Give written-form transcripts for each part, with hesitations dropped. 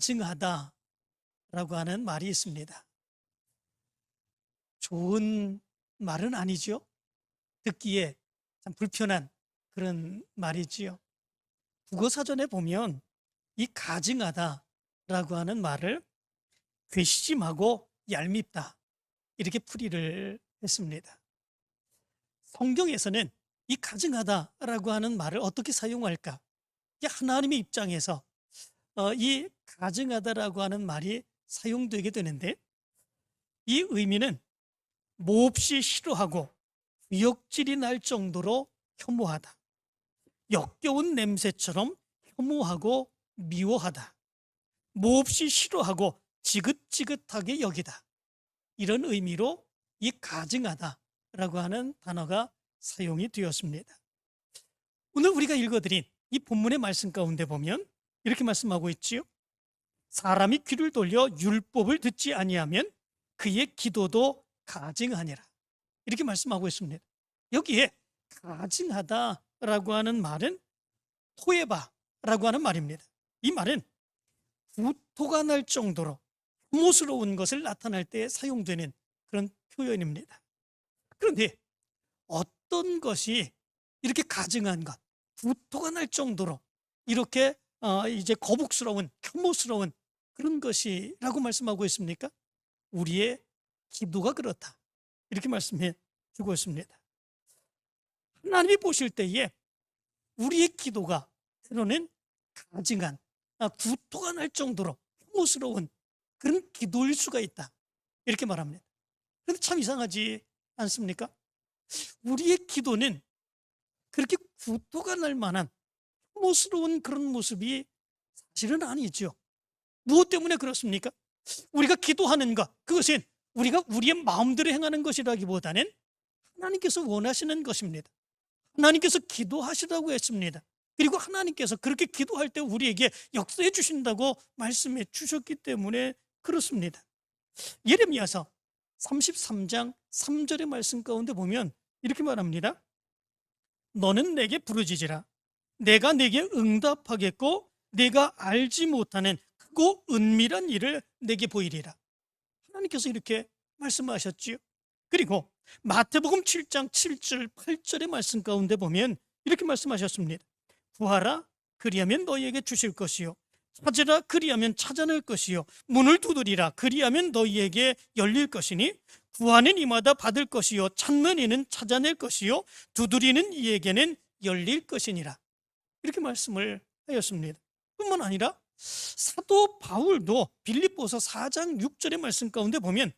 가증하다라고 하는 말이 있습니다. 좋은 말은 아니죠. 듣기에 참 불편한 그런 말이지요. 국어사전에 보면 이 가증하다라고 하는 말을 괘씸하고 얄밉다 이렇게 풀이를 했습니다. 성경에서는 이 가증하다라고 하는 말을 어떻게 사용할까? 하나님의 입장에서 이 가증하다라고 하는 말이 사용되게 되는데, 이 의미는 몹시 싫어하고 구역질이 날 정도로 혐오하다, 역겨운 냄새처럼 혐오하고 미워하다, 몹시 싫어하고 지긋지긋하게 여기다, 이런 의미로 이 가증하다라고 하는 단어가 사용이 되었습니다. 오늘 우리가 읽어드린 이 본문의 말씀 가운데 보면 이렇게 말씀하고 있지요. 사람이 귀를 돌려 율법을 듣지 아니하면 그의 기도도 가증하니라, 이렇게 말씀하고 있습니다. 여기에 가증하다라고 하는 말은 토에바라고 하는 말입니다. 이 말은 구토가 날 정도로 혐오스러운 것을 나타낼 때 사용되는 그런 표현입니다. 그런데 어떤 것이 이렇게 가증한 것, 구토가 날 정도로 이렇게 이제 거북스러운, 혐오스러운 그런 것이라고 말씀하고 있습니까? 우리의 기도가 그렇다, 이렇게 말씀해 주고 있습니다. 하나님이 보실 때에 우리의 기도가 때로는 가증한, 구토가 날 정도로 혐오스러운 그런 기도일 수가 있다, 이렇게 말합니다. 그런데 참 이상하지 않습니까? 우리의 기도는 그렇게 구토가 날 만한 혐오스러운 그런 모습이 사실은 아니죠. 무엇 때문에 그렇습니까? 우리가 기도하는 것, 그것은 우리가 우리의 마음대로 행하는 것이라기보다는 하나님께서 원하시는 것입니다. 하나님께서 기도하시라고 했습니다. 그리고 하나님께서 그렇게 기도할 때 우리에게 역사해 주신다고 말씀해 주셨기 때문에 그렇습니다. 예레미야서 33장 3절의 말씀 가운데 보면 이렇게 말합니다. 너는 내게 부르짖으라. 내가 내게 응답하겠고 내가 알지 못하는 크고 은밀한 일을 내게 보이리라. 하나님께서 이렇게 말씀하셨지요. 그리고 마태복음 7장 7절 8절의 말씀 가운데 보면 이렇게 말씀하셨습니다. 구하라, 그리하면 너희에게 주실 것이요, 찾으라, 그리하면 찾아낼 것이요, 문을 두드리라, 그리하면 너희에게 열릴 것이니 구하는 이마다 받을 것이요, 찾는 이는 찾아낼 것이요, 두드리는 이에게는 열릴 것이니라, 이렇게 말씀을 하였습니다. 뿐만 아니라 사도 바울도 빌립보서 4장 6절의 말씀 가운데 보면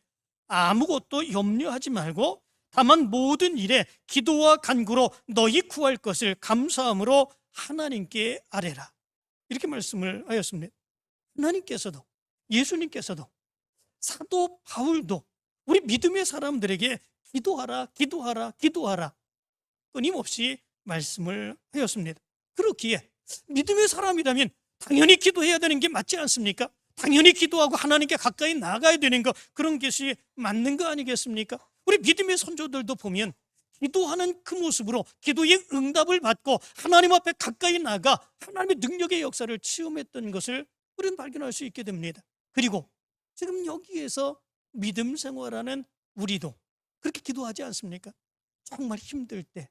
아무것도 염려하지 말고 다만 모든 일에 기도와 간구로 너희 구할 것을 감사함으로 하나님께 아뢰라, 이렇게 말씀을 하였습니다. 하나님께서도, 예수님께서도, 사도 바울도 우리 믿음의 사람들에게 기도하라, 기도하라, 기도하라 끊임없이 말씀을 하였습니다. 그렇기에 믿음의 사람이라면 당연히 기도해야 되는 게 맞지 않습니까? 당연히 기도하고 하나님께 가까이 나가야 되는 거, 그런 것이 맞는 거 아니겠습니까? 우리 믿음의 선조들도 보면 기도하는 그 모습으로 기도의 응답을 받고 하나님 앞에 가까이 나가 하나님의 능력의 역사를 체험했던 것을 우리는 발견할 수 있게 됩니다. 그리고 지금 여기에서 믿음 생활하는 우리도 그렇게 기도하지 않습니까? 정말 힘들 때,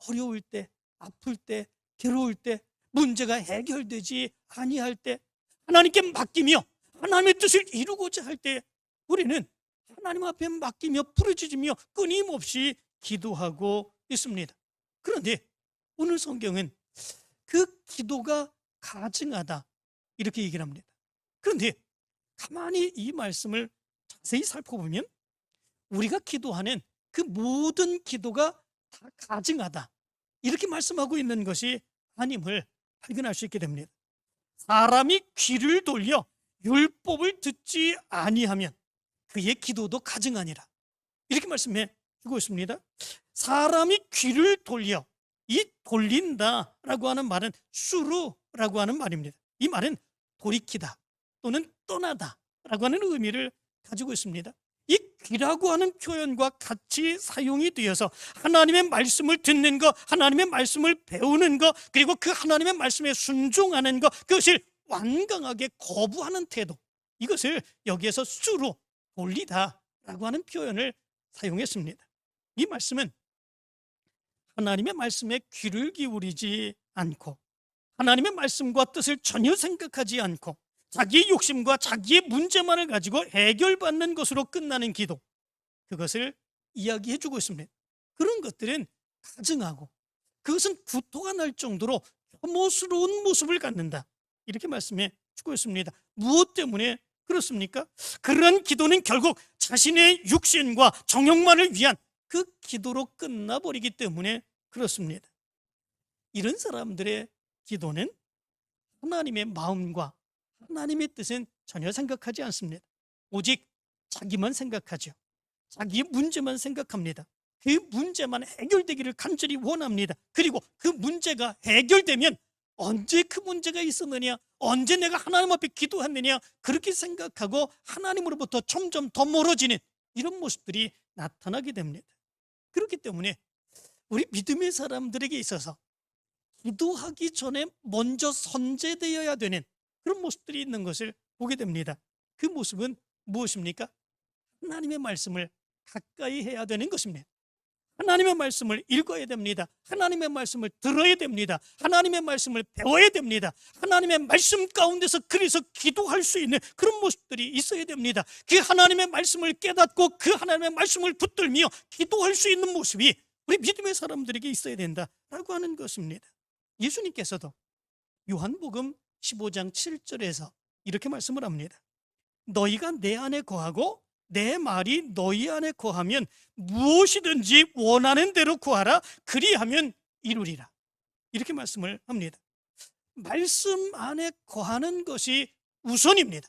어려울 때, 아플 때, 괴로울 때, 문제가 해결되지 아니할 때 하나님께 맡기며 하나님의 뜻을 이루고자 할 때 우리는 하나님 앞에 맡기며 부르짖으며 끊임없이 기도하고 있습니다. 그런데 오늘 성경은 그 기도가 가증하다, 이렇게 얘기를 합니다. 그런데 가만히 이 말씀을 자세히 살펴보면 우리가 기도하는 그 모든 기도가 다 가증하다, 이렇게 말씀하고 있는 것이 아님을 발견할 수 있게 됩니다. 사람이 귀를 돌려 율법을 듣지 아니하면 그의 기도도 가증하니라, 이렇게 말씀해 주고 있습니다. 사람이 귀를 돌려, 이 돌린다라고 하는 말은 수루라고 하는 말입니다. 이 말은 돌이키다 또는 떠나다라고 하는 의미를 가지고 있습니다. 이 귀라고 하는 표현과 같이 사용이 되어서 하나님의 말씀을 듣는 것, 하나님의 말씀을 배우는 것, 그리고 그 하나님의 말씀에 순종하는 것, 그것을 완강하게 거부하는 태도, 이것을 여기에서 수로 돌리다라고 하는 표현을 사용했습니다. 이 말씀은 하나님의 말씀에 귀를 기울이지 않고 하나님의 말씀과 뜻을 전혀 생각하지 않고 자기의 욕심과 자기의 문제만을 가지고 해결받는 것으로 끝나는 기도, 그것을 이야기해 주고 있습니다. 그런 것들은 가증하고 그것은 구토가 날 정도로 혐오스러운 모습을 갖는다, 이렇게 말씀해 주고 있습니다. 무엇 때문에 그렇습니까? 그런 기도는 결국 자신의 육신과 정욕만을 위한 그 기도로 끝나버리기 때문에 그렇습니다. 이런 사람들의 기도는 하나님의 마음과 하나님의 뜻은 전혀 생각하지 않습니다. 오직 자기만 생각하죠. 자기의 문제만 생각합니다. 그 문제만 해결되기를 간절히 원합니다. 그리고 그 문제가 해결되면 언제 그 문제가 있었느냐, 언제 내가 하나님 앞에 기도했느냐, 그렇게 생각하고 하나님으로부터 점점 더 멀어지는 이런 모습들이 나타나게 됩니다. 그렇기 때문에 우리 믿음의 사람들에게 있어서 기도하기 전에 먼저 선제되어야 되는 그런 모습들이 있는 것을 보게 됩니다. 그 모습은 무엇입니까? 하나님의 말씀을 가까이 해야 되는 것입니다. 하나님의 말씀을 읽어야 됩니다. 하나님의 말씀을 들어야 됩니다. 하나님의 말씀을 배워야 됩니다. 하나님의 말씀 가운데서 그래서 기도할 수 있는 그런 모습들이 있어야 됩니다. 그 하나님의 말씀을 깨닫고 그 하나님의 말씀을 붙들며 기도할 수 있는 모습이 우리 믿음의 사람들에게 있어야 된다라고 하는 것입니다. 예수님께서도 요한복음 15장 7절에서 이렇게 말씀을 합니다. 너희가 내 안에 거하고 내 말이 너희 안에 거하면 무엇이든지 원하는 대로 구하라, 그리하면 이루리라, 이렇게 말씀을 합니다. 말씀 안에 거하는 것이 우선입니다.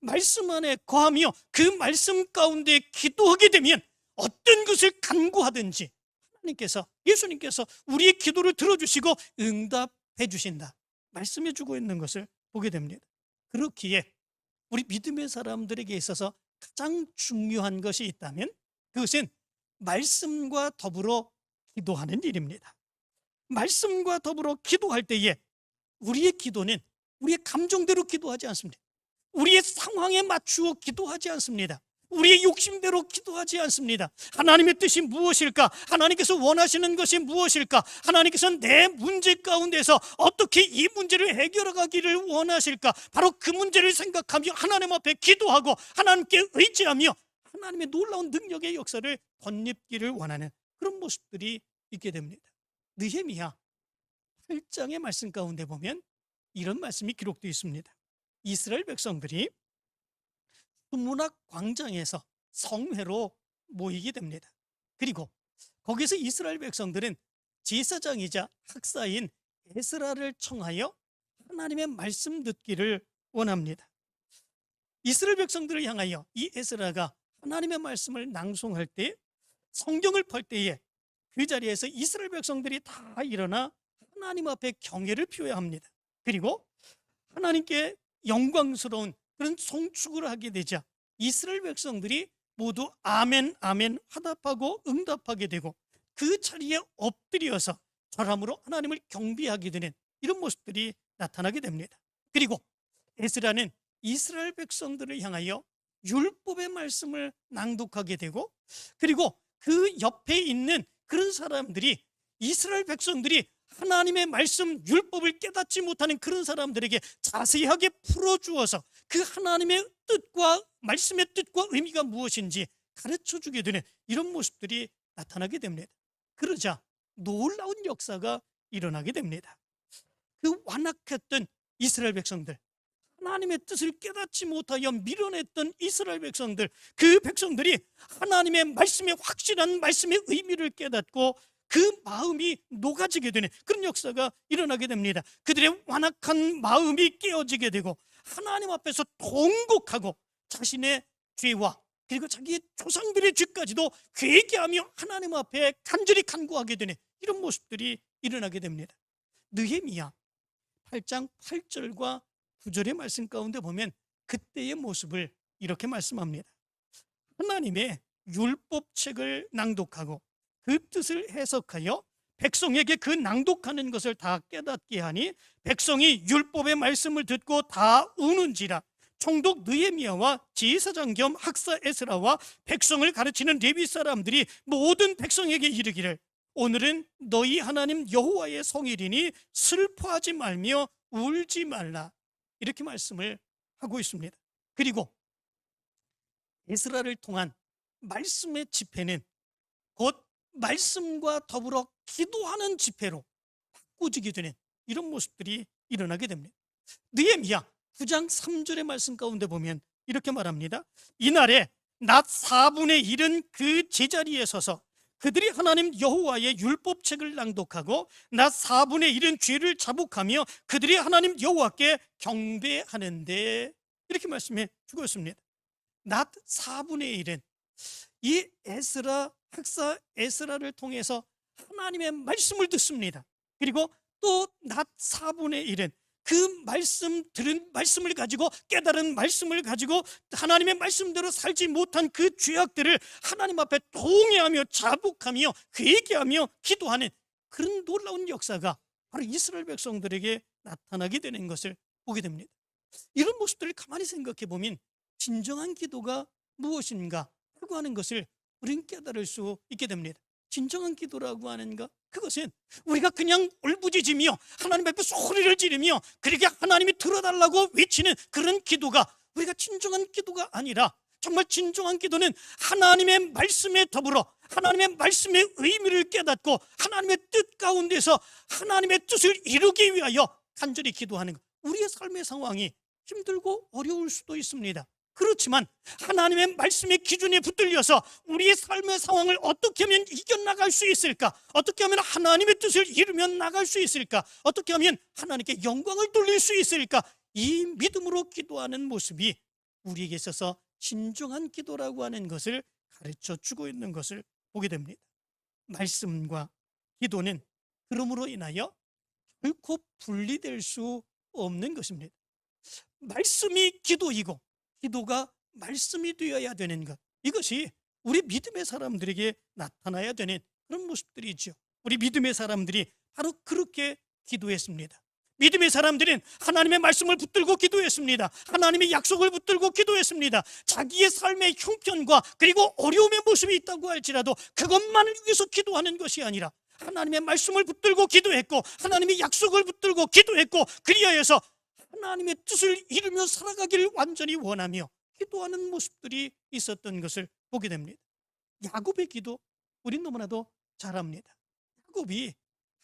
말씀 안에 거하며 그 말씀 가운데 기도하게 되면 어떤 것을 간구하든지 하나님께서, 예수님께서 우리의 기도를 들어주시고 응답해 주신다, 말씀해 주고 있는 것을 보게 됩니다. 그렇기에 우리 믿음의 사람들에게 있어서 가장 중요한 것이 있다면 그것은 말씀과 더불어 기도하는 일입니다. 말씀과 더불어 기도할 때에 우리의 기도는 우리의 감정대로 기도하지 않습니다. 우리의 상황에 맞추어 기도하지 않습니다. 우리의 욕심대로 기도하지 않습니다. 하나님의 뜻이 무엇일까? 하나님께서 원하시는 것이 무엇일까? 하나님께서 내 문제 가운데서 어떻게 이 문제를 해결하기를 원하실까? 바로 그 문제를 생각하며 하나님 앞에 기도하고 하나님께 의지하며 하나님의 놀라운 능력의 역사를 덧입기를 원하는 그런 모습들이 있게 됩니다. 느헤미야 8장의 말씀 가운데 보면 이런 말씀이 기록되어 있습니다. 이스라엘 백성들이 수문학 광장에서 성회로 모이게 됩니다. 그리고 거기서 이스라엘 백성들은 제사장이자 학사인 에스라를 청하여 하나님의 말씀 듣기를 원합니다. 이스라엘 백성들을 향하여 이 에스라가 하나님의 말씀을 낭송할 때, 성경을 펼 때에 그 자리에서 이스라엘 백성들이 다 일어나 하나님 앞에 경외를 표해야 합니다. 그리고 하나님께 영광스러운 그런 송축을 하게 되자 이스라엘 백성들이 모두 아멘 아멘 화답하고 응답하게 되고 그 자리에 엎드려서 절함으로 하나님을 경배하게 되는 이런 모습들이 나타나게 됩니다. 그리고 에스라는 이스라엘 백성들을 향하여 율법의 말씀을 낭독하게 되고, 그리고 그 옆에 있는 그런 사람들이, 이스라엘 백성들이 하나님의 말씀 율법을 깨닫지 못하는 그런 사람들에게 자세하게 풀어주어서 그 하나님의 뜻과 말씀의 뜻과 의미가 무엇인지 가르쳐주게 되는 이런 모습들이 나타나게 됩니다. 그러자 놀라운 역사가 일어나게 됩니다. 그 완악했던 이스라엘 백성들, 하나님의 뜻을 깨닫지 못하여 밀어냈던 이스라엘 백성들, 그 백성들이 하나님의 말씀의 확실한 말씀의 의미를 깨닫고 그 마음이 녹아지게 되는 그런 역사가 일어나게 됩니다. 그들의 완악한 마음이 깨어지게 되고 하나님 앞에서 통곡하고 자신의 죄와 그리고 자기의 조상들의 죄까지도 회개하며 하나님 앞에 간절히 간구하게 되는 이런 모습들이 일어나게 됩니다. 느헤미야 8장 8절과 9절의 말씀 가운데 보면 그때의 모습을 이렇게 말씀합니다. 하나님의 율법책을 낭독하고 그 뜻을 해석하여 백성에게 그 낭독하는 것을 다 깨닫게 하니 백성이 율법의 말씀을 듣고 다 우는지라. 총독 느헤미야와 제사장 겸 학사 에스라와 백성을 가르치는 레위 사람들이 모든 백성에게 이르기를 오늘은 너희 하나님 여호와의 성일이니 슬퍼하지 말며 울지 말라. 이렇게 말씀을 하고 있습니다. 그리고 에스라를 통한 말씀의 집회는 곧 말씀과 더불어 기도하는 집회로 바꿔지게 되는 이런 모습들이 일어나게 됩니다. 느헤미야 9장 3절의 말씀 가운데 보면 이렇게 말합니다. 이날에 낮 4분의 1은 그 제자리에 서서 그들이 하나님 여호와의 율법책을 낭독하고 낮 4분의 1은 죄를 자복하며 그들이 하나님 여호와께 경배하는데, 이렇게 말씀해 주고 있습니다. 낮 4분의 1은 이 에스라, 학사 에스라를 통해서 하나님의 말씀을 듣습니다. 그리고 또 낮 4분의 1은 그 들은 말씀을 가지고, 깨달은 말씀을 가지고 하나님의 말씀대로 살지 못한 그 죄악들을 하나님 앞에 통회하며 자복하며 회개하며 기도하는 그런 놀라운 역사가 바로 이스라엘 백성들에게 나타나게 되는 것을 보게 됩니다. 이런 모습들을 가만히 생각해 보면 진정한 기도가 무엇인가 하고 하는 것을 우리는 깨달을 수 있게 됩니다. 진정한 기도라고 하는 것, 그것은 우리가 그냥 울부짖으며 하나님 앞에 소리를 지르며 그렇게 하나님이 들어달라고 외치는 그런 기도가 우리가 진정한 기도가 아니라, 정말 진정한 기도는 하나님의 말씀에 더불어 하나님의 말씀의 의미를 깨닫고 하나님의 뜻 가운데서 하나님의 뜻을 이루기 위하여 간절히 기도하는 것. 우리의 삶의 상황이 힘들고 어려울 수도 있습니다. 그렇지만 하나님의 말씀의 기준에 붙들려서 우리의 삶의 상황을 어떻게 하면 이겨나갈 수 있을까? 어떻게 하면 하나님의 뜻을 이루며 나갈 수 있을까? 어떻게 하면 하나님께 영광을 돌릴 수 있을까? 이 믿음으로 기도하는 모습이 우리에게 있어서 진정한 기도라고 하는 것을 가르쳐 주고 있는 것을 보게 됩니다. 말씀과 기도는 그러므로 인하여 결코 분리될 수 없는 것입니다. 말씀이 기도이고 기도가 말씀이 되어야 되는 것, 이것이 우리 믿음의 사람들에게 나타나야 되는 그런 모습들이죠. 우리 믿음의 사람들이 바로 그렇게 기도했습니다. 믿음의 사람들은 하나님의 말씀을 붙들고 기도했습니다. 하나님의 약속을 붙들고 기도했습니다. 자기의 삶의 형편과 그리고 어려움의 모습이 있다고 할지라도 그것만을 위해서 기도하는 것이 아니라 하나님의 말씀을 붙들고 기도했고 하나님의 약속을 붙들고 기도했고, 그리하여서 하나님의 뜻을 이루며 살아가기를 완전히 원하며 기도하는 모습들이 있었던 것을 보게 됩니다. 야곱의 기도 우린 너무나도 잘 압니다. 야곱이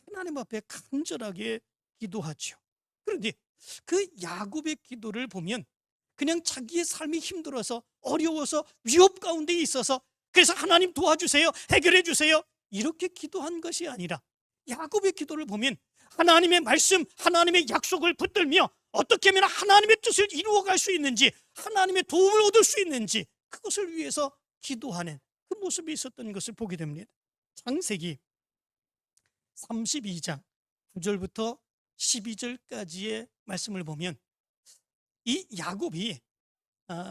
하나님 앞에 간절하게 기도하죠. 그런데 그 야곱의 기도를 보면 그냥 자기의 삶이 힘들어서 어려워서 위협 가운데 있어서 그래서 하나님 도와주세요, 해결해 주세요, 이렇게 기도한 것이 아니라 야곱의 기도를 보면 하나님의 말씀, 하나님의 약속을 붙들며 어떻게 하면 하나님의 뜻을 이루어갈 수 있는지, 하나님의 도움을 얻을 수 있는지 그것을 위해서 기도하는 그 모습이 있었던 것을 보게 됩니다. 창세기 32장 9절부터 12절까지의 말씀을 보면 이 야곱이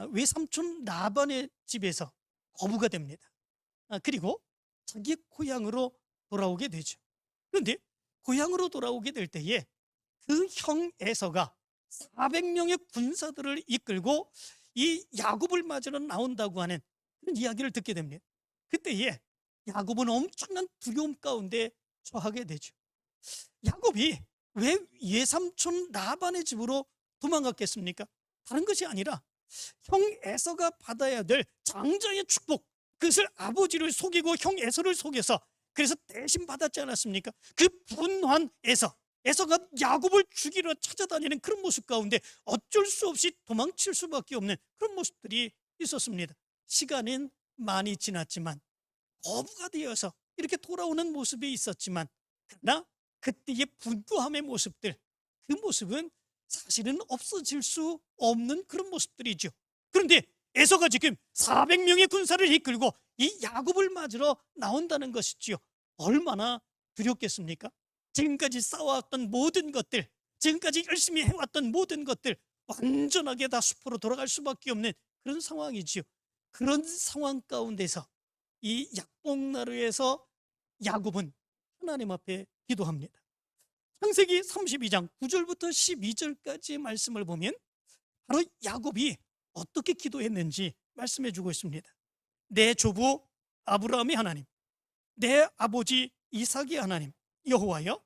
외삼촌 라반의 집에서 거부가 됩니다. 그리고 자기 고향으로 돌아오게 되죠. 그런데 고향으로 돌아오게 될 때에 그 형 에서가 400명의 군사들을 이끌고 이 야곱을 맞으러 나온다고 하는 그런 이야기를 듣게 됩니다. 그때에 야곱은 엄청난 두려움 가운데 처하게 되죠. 야곱이 왜 외삼촌 라반의 집으로 도망갔겠습니까? 다른 것이 아니라 형 에서가 받아야 될 장자의 축복, 그것을 아버지를 속이고 형 에서를 속여서 그래서 대신 받았지 않았습니까? 그 분한 에서가 야곱을 죽이러 찾아다니는 그런 모습 가운데 어쩔 수 없이 도망칠 수밖에 없는 그런 모습들이 있었습니다. 시간은 많이 지났지만 거부가 되어서 이렇게 돌아오는 모습이 있었지만, 그러나 그때의 분노함의 모습들, 그 모습은 사실은 없어질 수 없는 그런 모습들이죠. 그런데 에서가 지금 400명의 군사를 이끌고 이 야곱을 맞으러 나온다는 것이지요. 얼마나 두렵겠습니까? 지금까지 쌓아왔던 모든 것들, 지금까지 열심히 해왔던 모든 것들 완전하게 다 수포로 돌아갈 수밖에 없는 그런 상황이지요. 그런 상황 가운데서 이 약복나루에서 야곱은 하나님 앞에 기도합니다. 창세기 32장 9절부터 12절까지의 말씀을 보면 바로 야곱이 어떻게 기도했는지 말씀해 주고 있습니다. 내 조부 아브라함의 하나님, 내 아버지 이삭의 하나님 여호와여,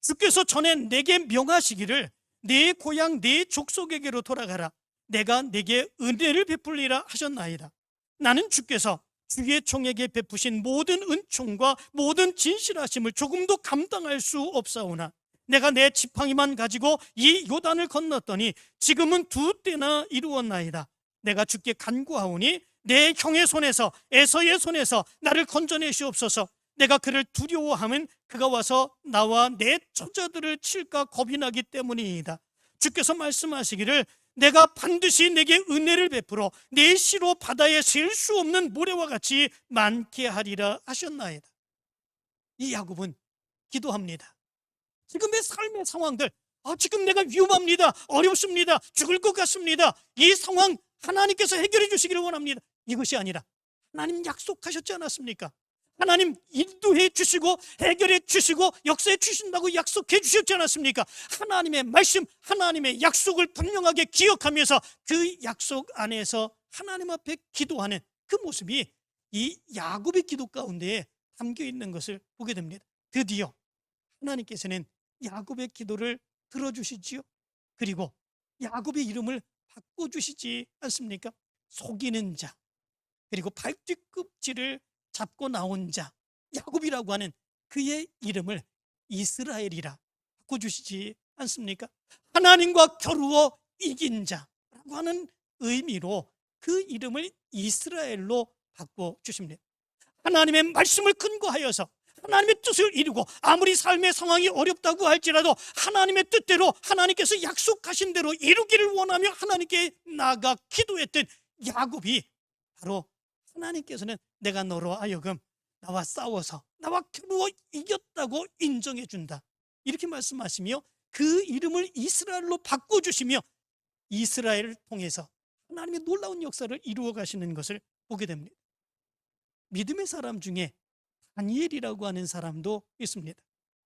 주께서 전에 내게 명하시기를 내 고향 내 족속에게로 돌아가라. 내가 내게 은혜를 베풀리라 하셨나이다. 나는 주께서 주의 종에게 베푸신 모든 은총과 모든 진실하심을 조금도 감당할 수 없사오나 내가 내 지팡이만 가지고 이 요단을 건넜더니 지금은 2때나 이루었나이다. 내가 주께 간구하오니 내 형의 손에서 에서의 손에서 나를 건져내시옵소서. 내가 그를 두려워하면 그가 와서 나와 내 처자들을 칠까 겁이 나기 때문이다. 주께서 말씀하시기를 내가 반드시 내게 은혜를 베풀어 내 시로 바다에 셀 수 없는 모래와 같이 많게 하리라 하셨나이다. 이 야곱은 기도합니다. 지금의 삶의 상황들, 지금 내가 위험합니다, 어렵습니다, 죽을 것 같습니다, 이 상황 하나님께서 해결해 주시기를 원합니다. 이것이 아니라 하나님 약속하셨지 않았습니까? 하나님 인도해 주시고 해결해 주시고 역사해 주신다고 약속해 주셨지 않았습니까? 하나님의 말씀, 하나님의 약속을 분명하게 기억하면서 그 약속 안에서 하나님 앞에 기도하는 그 모습이 이 야곱의 기도 가운데 담겨 있는 것을 보게 됩니다. 드디어 하나님께서는 야곱의 기도를 들어주시지요. 그리고 야곱의 이름을 바꿔주시지 않습니까? 속이는 자, 그리고 발뒤꿈치를 잡고 나온 자, 야곱이라고 하는 그의 이름을 이스라엘이라 바꿔주시지 않습니까? 하나님과 겨루어 이긴 자라고 하는 의미로 그 이름을 이스라엘로 바꿔주십니다. 하나님의 말씀을 근거하여서 하나님의 뜻을 이루고 아무리 삶의 상황이 어렵다고 할지라도 하나님의 뜻대로 하나님께서 약속하신 대로 이루기를 원하며 하나님께 나아가 기도했던 야곱이 바로 하나님께서는 내가 너로 하여금 나와 싸워서 나와 겨루어 이겼다고 인정해 준다, 이렇게 말씀하시며 그 이름을 이스라엘로 바꿔주시며 이스라엘을 통해서 하나님의 놀라운 역사를 이루어 가시는 것을 보게 됩니다. 믿음의 사람 중에 다니엘이라고 하는 사람도 있습니다.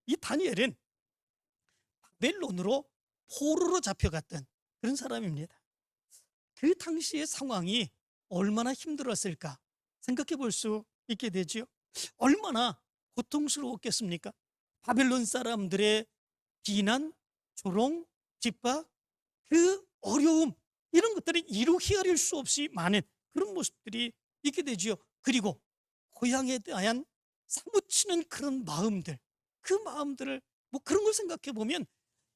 이 다니엘은 바벨론으로 포로로 잡혀갔던 그런 사람입니다. 그 당시의 상황이 얼마나 힘들었을까 생각해 볼 수 있게 되죠. 얼마나 고통스러웠겠습니까? 바벨론 사람들의 비난, 조롱, 핍박, 그 어려움, 이런 것들이 이루 헤아릴 수 없이 많은 그런 모습들이 있게 되죠. 그리고 고향에 대한 사무치는 그런 마음들, 그 마음들을 그런 걸 생각해 보면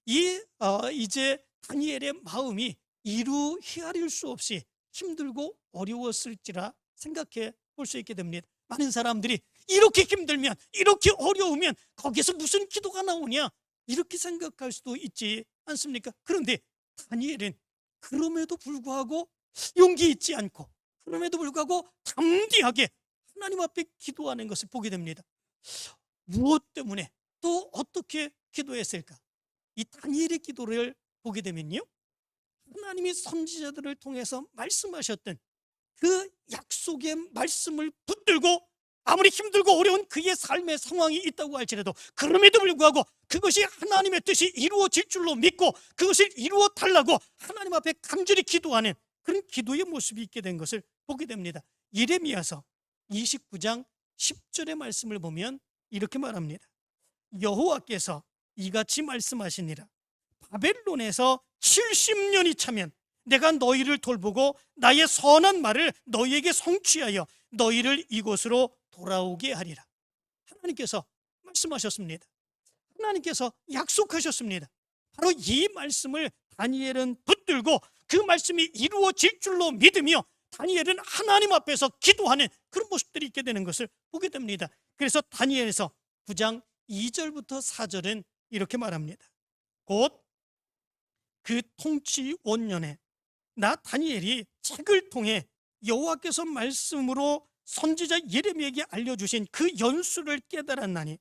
이제 다니엘의 마음이 이루 헤아릴 수 없이 힘들고 어려웠을지라 생각해 볼 수 있게 됩니다. 많은 사람들이 이렇게 힘들면, 이렇게 어려우면 거기서 무슨 기도가 나오냐, 이렇게 생각할 수도 있지 않습니까? 그런데 다니엘은 그럼에도 불구하고 용기 있지 않고, 그럼에도 불구하고 담대하게 하나님 앞에 기도하는 것을 보게 됩니다. 무엇 때문에 또 어떻게 기도했을까? 이 다니엘의 기도를 보게 되면요, 하나님이 선지자들을 통해서 말씀하셨던 그 약속의 말씀을 붙들고 아무리 힘들고 어려운 그의 삶의 상황이 있다고 할지라도 그럼에도 불구하고 그것이 하나님의 뜻이 이루어질 줄로 믿고 그것을 이루어 달라고 하나님 앞에 간절히 기도하는 그런 기도의 모습이 있게 된 것을 보게 됩니다. 예레미야서 29장 10절의 말씀을 보면 이렇게 말합니다. 여호와께서 이같이 말씀하시니라. 바벨론에서 70년이 차면 내가 너희를 돌보고 나의 선한 말을 너희에게 성취하여 너희를 이곳으로 돌아오게 하리라. 하나님께서 말씀하셨습니다. 하나님께서 약속하셨습니다. 바로 이 말씀을 다니엘은 붙들고 그 말씀이 이루어질 줄로 믿으며 다니엘은 하나님 앞에서 기도하는 그런 모습들이 있게 되는 것을 보게 됩니다. 그래서 다니엘에서 9장 2절부터 4절은 이렇게 말합니다. 곧 그 통치 원년에 나 다니엘이 책을 통해 여호와께서 말씀으로 선지자 예레미야에게 알려주신 그 연수를 깨달았나니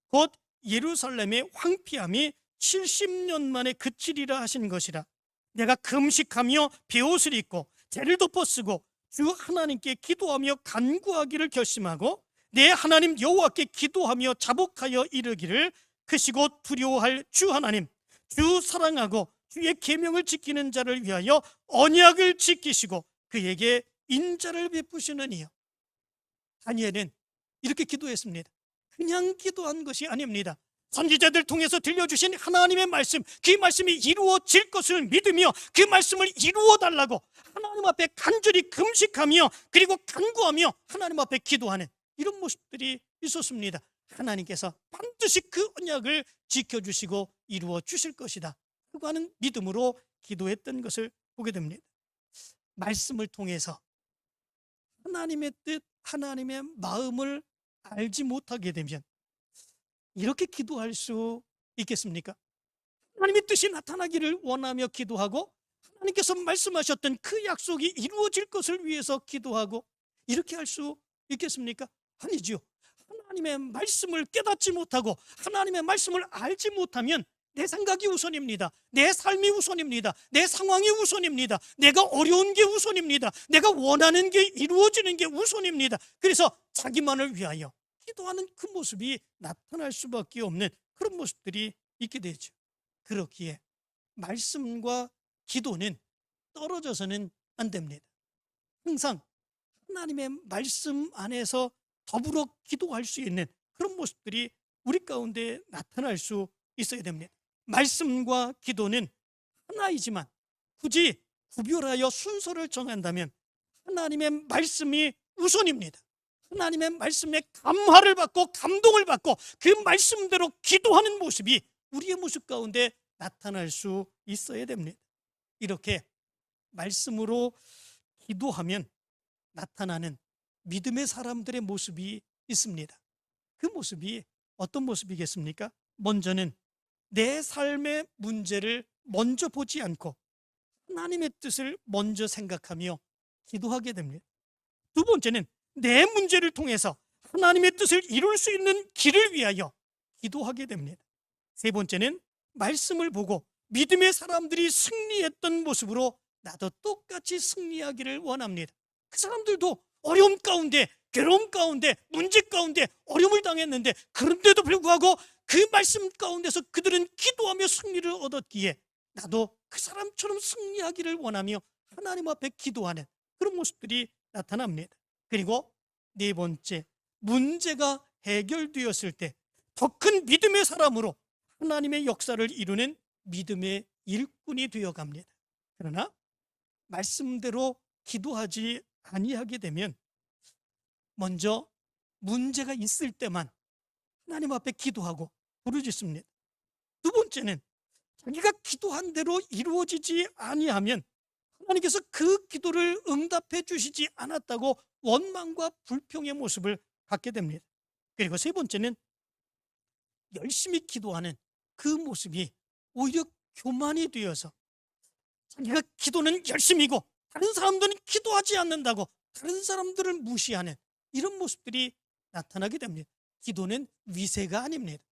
곧 예루살렘의 황폐함이 70년 만에 그치리라 하신 것이라. 내가 금식하며 베옷을 입고 죄를 덮어 쓰고 주 하나님께 기도하며 간구하기를 결심하고 내 하나님 여호와께 기도하며 자복하여 이르기를 크시고 두려워할 주 하나님, 주 사랑하고 주의 계명을 지키는 자를 위하여 언약을 지키시고 그에게 인자를 베푸시느니요. 다니엘은 이렇게 기도했습니다. 그냥 기도한 것이 아닙니다. 선지자들 통해서 들려주신 하나님의 말씀, 그 말씀이 이루어질 것을 믿으며 그 말씀을 이루어 달라고 하나님 앞에 간절히 금식하며 그리고 간구하며 하나님 앞에 기도하는 이런 모습들이 있었습니다. 하나님께서 반드시 그 언약을 지켜주시고 이루어 주실 것이다 라고 하는 믿음으로 기도했던 것을 보게 됩니다. 말씀을 통해서 하나님의 뜻, 하나님의 마음을 알지 못하게 되면 이렇게 기도할 수 있겠습니까? 하나님의 뜻이 나타나기를 원하며 기도하고 하나님께서 말씀하셨던 그 약속이 이루어질 것을 위해서 기도하고 이렇게 할 수 있겠습니까? 아니죠. 하나님의 말씀을 깨닫지 못하고 하나님의 말씀을 알지 못하면 내 생각이 우선입니다. 내 삶이 우선입니다. 내 상황이 우선입니다. 내가 어려운 게 우선입니다. 내가 원하는 게 이루어지는 게 우선입니다. 그래서 자기만을 위하여 기도하는 그 모습이 나타날 수밖에 없는 그런 모습들이 있게 되죠. 그렇기에 말씀과 기도는 떨어져서는 안 됩니다. 항상 하나님의 말씀 안에서 더불어 기도할 수 있는 그런 모습들이 우리 가운데 나타날 수 있어야 됩니다. 말씀과 기도는 하나이지만 굳이 구별하여 순서를 정한다면 하나님의 말씀이 우선입니다. 하나님의 말씀에 감화를 받고 감동을 받고 그 말씀대로 기도하는 모습이 우리의 모습 가운데 나타날 수 있어야 됩니다. 이렇게 말씀으로 기도하면 나타나는 믿음의 사람들의 모습이 있습니다. 그 모습이 어떤 모습이겠습니까? 먼저는 내 삶의 문제를 먼저 보지 않고 하나님의 뜻을 먼저 생각하며 기도하게 됩니다. 두 번째는 내 문제를 통해서 하나님의 뜻을 이룰 수 있는 길을 위하여 기도하게 됩니다. 세 번째는 말씀을 보고 믿음의 사람들이 승리했던 모습으로 나도 똑같이 승리하기를 원합니다. 그 사람들도 어려움 가운데, 괴로움 가운데, 문제 가운데 어려움을 당했는데 그런데도 불구하고 그 말씀 가운데서 그들은 기도하며 승리를 얻었기에 나도 그 사람처럼 승리하기를 원하며 하나님 앞에 기도하는 그런 모습들이 나타납니다. 그리고 네 번째, 문제가 해결되었을 때 더 큰 믿음의 사람으로 하나님의 역사를 이루는 믿음의 일꾼이 되어갑니다. 그러나 말씀대로 기도하지 아니하게 되면 먼저 문제가 있을 때만 하나님 앞에 기도하고 부르짖습니다. 두 번째는 자기가 기도한 대로 이루어지지 아니하면 하나님께서 그 기도를 응답해 주시지 않았다고 원망과 불평의 모습을 갖게 됩니다. 그리고 세 번째는 열심히 기도하는 그 모습이 오히려 교만이 되어서 자기가 기도는 열심이고 다른 사람들은 기도하지 않는다고 다른 사람들을 무시하는 이런 모습들이 나타나게 됩니다. 기도는 위세가 아닙니다.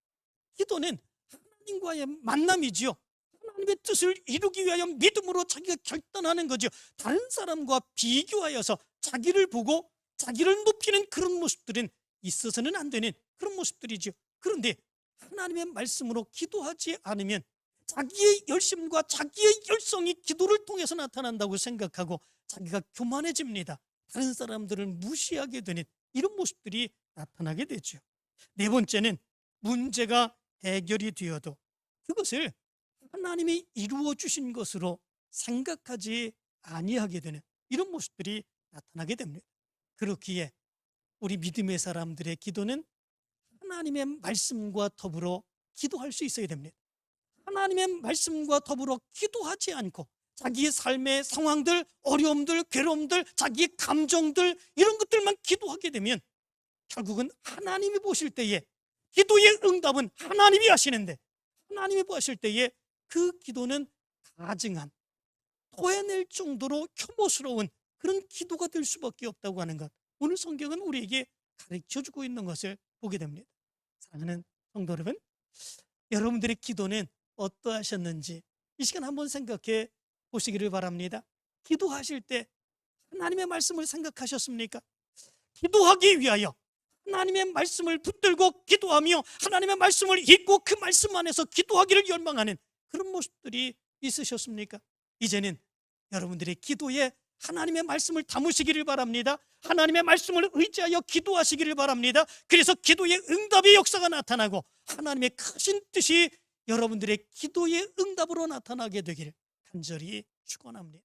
기도는 하나님과의 만남이지요. 하나님의 뜻을 이루기 위하여 믿음으로 자기가 결단하는 거죠. 다른 사람과 비교하여서 자기를 보고 자기를 높이는 그런 모습들은 있어서는 안 되는 그런 모습들이죠. 그런데 하나님의 말씀으로 기도하지 않으면 자기의 열심과 자기의 열성이 기도를 통해서 나타난다고 생각하고 자기가 교만해집니다. 다른 사람들을 무시하게 되는 이런 모습들이 나타나게 되죠. 네 번째는 문제가 해결이 되어도 그것을 하나님이 이루어 주신 것으로 생각하지 아니하게 되는 이런 모습들이 나타나게 됩니다. 그렇기에 우리 믿음의 사람들의 기도는 하나님의 말씀과 더불어 기도할 수 있어야 됩니다. 하나님의 말씀과 더불어 기도하지 않고 자기의 삶의 상황들, 어려움들, 괴로움들, 자기의 감정들 이런 것들만 기도하게 되면 결국은 하나님이 보실 때에 기도의 응답은 하나님이 하시는데 하나님이 보실 때에 그 기도는 가증한 토해낼 정도로 혐오스러운 그런 기도가 될 수밖에 없다고 하는 것, 오늘 성경은 우리에게 가르쳐주고 있는 것을 보게 됩니다. 사랑하는 성도 여러분, 여러분들의 기도는 어떠하셨는지 이 시간 한번 생각해 보시기를 바랍니다. 기도하실 때 하나님의 말씀을 생각하셨습니까? 기도하기 위하여 하나님의 말씀을 붙들고 기도하며 하나님의 말씀을 읽고 그 말씀 안에서 기도하기를 열망하는 그런 모습들이 있으셨습니까? 이제는 여러분들의 기도에 하나님의 말씀을 담으시기를 바랍니다. 하나님의 말씀을 의지하여 기도하시기를 바랍니다. 그래서 기도의 응답의 역사가 나타나고 하나님의 크신 뜻이 여러분들의 기도의 응답으로 나타나게 되기를 간절히 축원합니다.